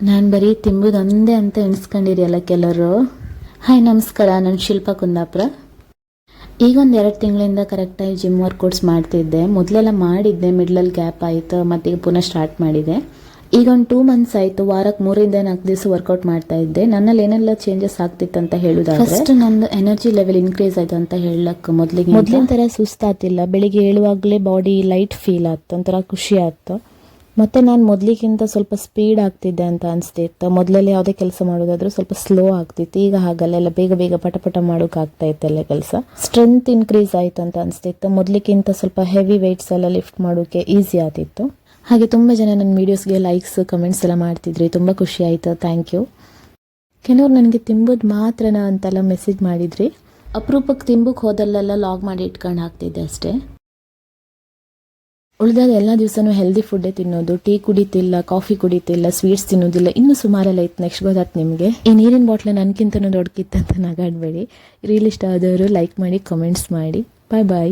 ನಾನು ಬರೀ ತಿಂಬುದೊಂದೇ ಅಂತ ಎಣಿಸ್ಕೊಂಡಿರಿಯಲ್ಲ ಕೆಲವರು. ಹಾಯ್ ನಮಸ್ಕಾರ, ನಾನು ಶಿಲ್ಪ ಕುಂದಾಪುರ. ಈಗ ಒಂದು 2 ತಿಂಗಳಿಂದ ಕರೆಕ್ಟಾಗಿ ಜಿಮ್ ವರ್ಕೌಟ್ಸ್ ಮಾಡ್ತಿದ್ದೆ. ಮೊದಲೆಲ್ಲ ಮಾಡಿದ್ದೆ, ಮಿಡ್ಲಲ್ಲಿ ಗ್ಯಾಪ್ ಆಯಿತು, ಮತ್ತೆ ಈಗ ಪುನಃ ಸ್ಟಾರ್ಟ್ ಮಾಡಿದೆ. ಈಗ ಒಂದು 2 ಮಂತ್ಸ್ ಆಯಿತು, ವಾರಕ್ಕೆ 3-4 ದಿವಸ ವರ್ಕೌಟ್ ಮಾಡ್ತಾ ಇದ್ದೆ. ನನ್ನಲ್ಲಿ ಏನೆಲ್ಲ ಚೇಂಜಸ್ ಆಗ್ತಿತ್ತು ಅಂತ ಹೇಳೋದಾದ್ರೆ, ಫಸ್ಟ್ ನಂದು ಎನರ್ಜಿ ಲೆವೆಲ್ ಇನ್ಕ್ರೀಸ್ ಆಯಿತು ಅಂತ ಹೇಳಕ್ಕೆ ಮೊದಲಿನ ಥರ ಸುಸ್ತಾತಿಲ್ಲ. ಬೆಳಿಗ್ಗೆ ಏಳುವಾಗಲೇ ಬಾಡಿ ಲೈಟ್ ಫೀಲ್ ಆಯ್ತು, ಒಂಥರ ಖುಷಿ ಆಯ್ತು. ಮತ್ತು ನಾನು ಮೊದಲಿಗಿಂತ ಸ್ವಲ್ಪ ಸ್ಪೀಡ್ ಆಗ್ತಿದ್ದೆ ಅಂತ ಅನಿಸ್ತಿತ್ತು. ಮೊದಲೆಲ್ಲ ಯಾವುದೇ ಕೆಲಸ ಮಾಡೋದಾದ್ರೂ ಸ್ವಲ್ಪ ಸ್ಲೋ ಆಗ್ತಿತ್ತು, ಈಗ ಹಾಗಲ್ಲ, ಎಲ್ಲ ಬೇಗ ಬೇಗ ಪಟ ಮಾಡೋಕ್ಕಾಗ್ತಾ ಇತ್ತು ಎಲ್ಲ ಕೆಲಸ. ಸ್ಟ್ರೆಂತ್ ಇನ್ಕ್ರೀಸ್ ಆಯಿತು ಅಂತ ಅನಿಸ್ತಿತ್ತು. ಮೊದಲಿಗಿಂತ ಸ್ವಲ್ಪ ಹೆವಿ ವೆಯ್ಟ್ಸ್ ಎಲ್ಲ ಲಿಫ್ಟ್ ಮಾಡೋಕ್ಕೆ ಈಸಿ ಆಗ್ತಿತ್ತು. ಹಾಗೆ ತುಂಬ ಜನ ನನ್ನ ವೀಡಿಯೋಸ್ಗೆ ಲೈಕ್ಸ್ ಕಮೆಂಟ್ಸ್ ಎಲ್ಲ ಮಾಡ್ತಿದ್ರಿ, ತುಂಬ ಖುಷಿ ಆಯಿತು, ಥ್ಯಾಂಕ್ ಯು. ಕೆಲವ್ರು ನನಗೆ ತಿಂಬೋದು ಮಾತ್ರನಾ ಅಂತೆಲ್ಲ ಮೆಸೇಜ್ ಮಾಡಿದ್ರಿ. ಅಪರೂಪಕ್ಕೆ ತಿಂಬಕ್ಕೆ ಹೋದಲ್ಲೆಲ್ಲ ಲಾಗ್ ಮಾಡಿ ಇಟ್ಕೊಂಡು ಹಾಕ್ತಿದ್ದೆ ಅಷ್ಟೇ. ಉಳಿದಾದ ಎಲ್ಲ ದಿವಸನೂ ಹೆಲ್ದಿ ಫುಡ್ಡೇ ತಿನ್ನೋದು, ಟೀ ಕುಡಿತಿಲ್ಲ, ಕಾಫಿ ಕುಡಿತಿಲ್ಲ, ಸ್ವೀಟ್ಸ್ ತಿನ್ನೋದಿಲ್ಲ, ಇನ್ನೂ ಸುಮಾರೆಲ್ಲ ಇತ್ತು. ನೆಕ್ಸ್ಟ್ ಗೊತ್ತಾಯ್ತು ನಿಮಗೆ. ಈ ನೀರಿನ ಬಾಟ್ಲ ನನಗಿಂತನೂ ದೊಡ್ಡಕ್ಕಿತ್ತಂತ ನಗಾಡಬೇಡಿ. ರೀಲ್ ಇಷ್ಟ ಆದವರು ಲೈಕ್ ಮಾಡಿ, ಕಮೆಂಟ್ಸ್ ಮಾಡಿ. ಬಾಯ್ ಬಾಯ್.